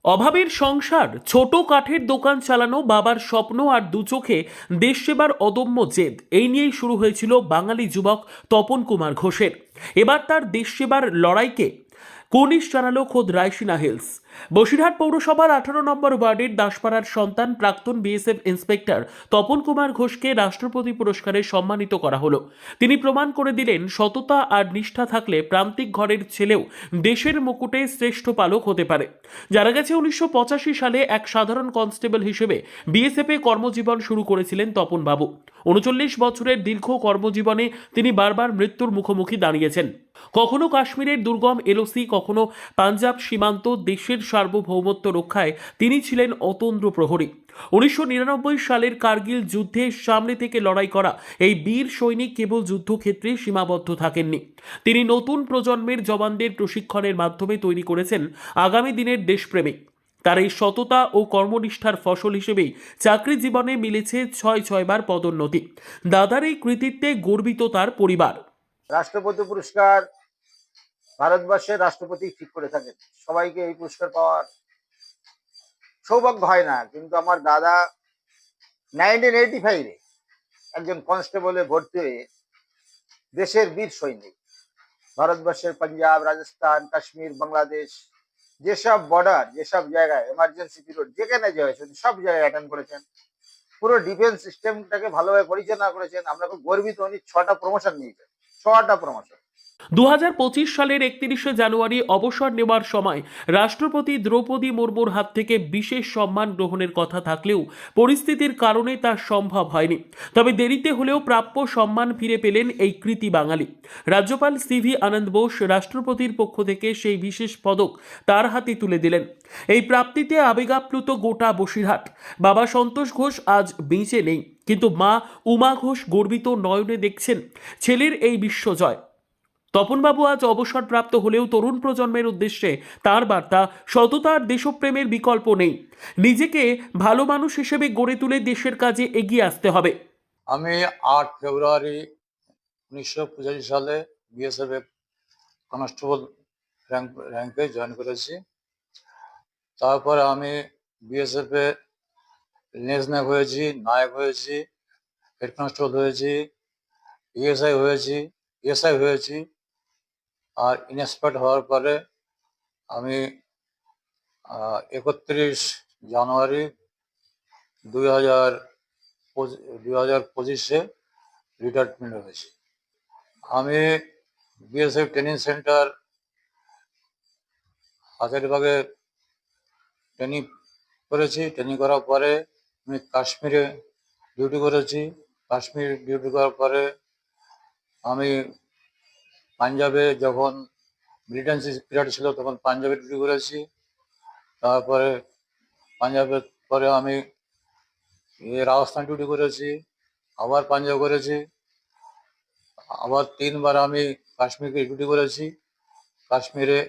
অভাবের সংসার, ছোট কাঠের দোকান চালানো, বাবার স্বপ্ন আর দু চোখে দেশ সেবার অদম্য জেদ, এই নিয়েই শুরু হয়েছিল বাঙালি যুবক তপন কুমার ঘোষের। এবার তার দেশ সেবার লড়াইকে কুর্নিশ জানালো খোদ রায়সিনা হিলস। বসিরহাট পৌরসভার 18 নম্বর ওয়ার্ডের দাসপাড়ার সন্তান প্রাক্তন বিএসএফ ইন্সপেক্টর তপন কুমার ঘোষকে রাষ্ট্রপতি পুরস্কারে সম্মানিত করা হলো। তিনি প্রমাণ করে দিলেন, সততা আর নিষ্ঠা থাকলে প্রান্তিক ঘরের ছেলেও দেশের মুকুটে শ্রেষ্ঠ পালক হতে পারে। জানা গেছে 1985 সালে এক সাধারণ কনস্টেবল হিসেবে বিএসএফে কর্মজীবন শুরু করেছিলেন তপন বাবু। 39 বছরের দীর্ঘ কর্মজীবনে তিনি বারবার মৃত্যুর মুখোমুখি দাঁড়িয়েছেন। কখনো কাশ্মীরের দুর্গম এলওসি, কখনো পাঞ্জাব সীমান্ত, দেশের সার্বভৌমত্ব রক্ষায় তিনি ছিলেন অতন্দ্র প্রহরী। 1999 সালের কার্গিল যুদ্ধে সামনে থেকে লড়াই করা এই বীর সৈনিক কেবল যুদ্ধক্ষেত্রে সীমাবদ্ধ থাকেননি। তিনি নতুন প্রজন্মের জওয়ানদের প্রশিক্ষণের মাধ্যমে তৈরি করেছেন আগামী দিনের দেশপ্রেমিক। তার এই সততা ও কর্মনিষ্ঠার ফসল হিসেবেই চাকরি জীবনে মিলেছে 6বার পদোন্নতি। দাদার এই কৃতিত্বে গর্বিত তার পরিবার। রাষ্ট্রপতি পুরস্কার ভারতবর্ষের রাষ্ট্রপতি ঠিক করে থাকেন, সবাইকে এই পুরস্কার পাওয়ার সৌভাগ্য হয় না। কিন্তু আমার দাদা 1985-এ একজন কনস্টেবলে ভর্তি হয়ে দেশের বীর সৈনিক, ভারতবর্ষের পাঞ্জাব, রাজস্থান, কাশ্মীর, বাংলাদেশ, যেসব বর্ডার, যেসব জায়গায় এমার্জেন্সি পিরিয়ড যেখানে যে হয়েছে সব জায়গায় অ্যাটেন্ড করেছেন। পুরো ডিফেন্স সিস্টেমটাকে ভালোভাবে পরিচালনা করেছেন। আমরা খুব গর্বিত। উনি 6টা প্রমোশন নিয়েছেন, 6টা প্রমোশন। 2025 সালের 31শে জানুয়ারি অবসর নেওয়ার সময় রাষ্ট্রপতি দ্রৌপদী মুর্মুর হাত থেকে বিশেষ সম্মান গ্রহণের কথা থাকলেও পরিস্থিতির কারণে তা সম্ভব হয়নি। তবে দেরিতে হলেও প্রাপ্য সম্মান ফিরে পেলেন এই কৃতি বাঙালি। রাজ্যপাল সিভি আনন্দ বোস রাষ্ট্রপতির পক্ষ থেকে সেই বিশেষ পদক তার হাতে তুলে দিলেন। এই প্রাপ্তিতে আবেগাপ্লুত গোটা বসিরহাট। বাবা সন্তোষ ঘোষ আজ বেঁচে নেই, কিন্তু মা উমা ঘোষ গর্বিত নয়নে দেখছেন ছেলের এই বিশ্বজয়। তপনবাবু আজ অবসরপ্রাপ্ত হলেও তরুণ প্রজন্মের উদ্দেশ্যে তার বার্তা, সততার দেশপ্রেমের বিকল্প নেই। নিজেকে ভালো মানুষ হিসেবে গড়ে তুলে দেশের কাজে এগিয়ে আসতে হবে। আমি 8 ফেব্রুয়ারি 1985 সালে বিএসএফ কনস্টেবল র্যাঙ্কে জয়েন করেছি। তারপরে আমি বিএসএফ এ লেন্সনায়ক হয়েছি, নায়ক হয়েছি, হেড কনস্টেবল হয়েছি, এএসআই হয়েছি, এসআই হয়েছি। আর ইন্সপেক্টর হওয়ার পরে আমি 31 জানুয়ারি 2025-এ রিটায়ারমেন্ট হয়েছি। আমি বিএসএফ ট্রেনিং সেন্টার হাজারীবাগে ট্রেনিং করেছি। ট্রেনিং করার পরে আমি কাশ্মীরে ডিউটি করেছি। কাশ্মীর ডিউটি করার পরে আমি পাঞ্জাবে, যখন মিলিটেন্সি পিরিয়ড ছিল তখন পাঞ্জাবে ডিউটি করেছি। তারপরে পাঞ্জাবের পরে আমি রাজস্থান ডিউটি করেছি, আবার পাঞ্জাব করেছি, আবার 3বার আমি কাশ্মীরকে ডিউটি করেছি। কাশ্মীরে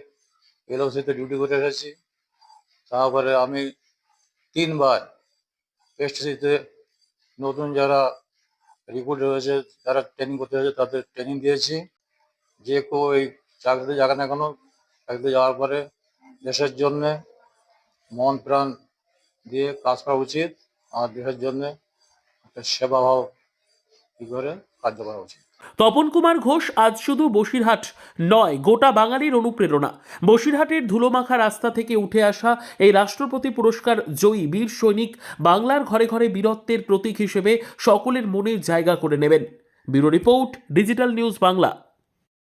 এলওসিতে ডিউটি করে এসেছি। তারপরে আমি 3বার এসটিসিতে নতুন যারা রিক্রুট হয়েছে, যারা ট্রেনিং করতে হয়েছে তাদের ট্রেনিং দিয়েছি। যে কেউ এই চাকরিতে যাক না কেন, চাকরিতে যাওয়ার পরে দেশের জন্যে মন প্রাণ দিয়ে কাজ করা উচিত। আর দেশের জন্যে একটা সেবাভাব কি করে কার্য করা উচিত। তপন কুমার ঘোষ আজ শুধু বসিরহাট নয়, গোটা বাঙালির অনুপ্রেরণা। বসিরহাটের ধুলোমাখা রাস্তা থেকে উঠে আসা এই রাষ্ট্রপতি পুরস্কার জয়ী বীর সৈনিক বাংলার ঘরে ঘরে বীরত্বের প্রতীক হিসেবে সকলের মনে জায়গা করে নেবেন। Bureau report, digital news Bangla.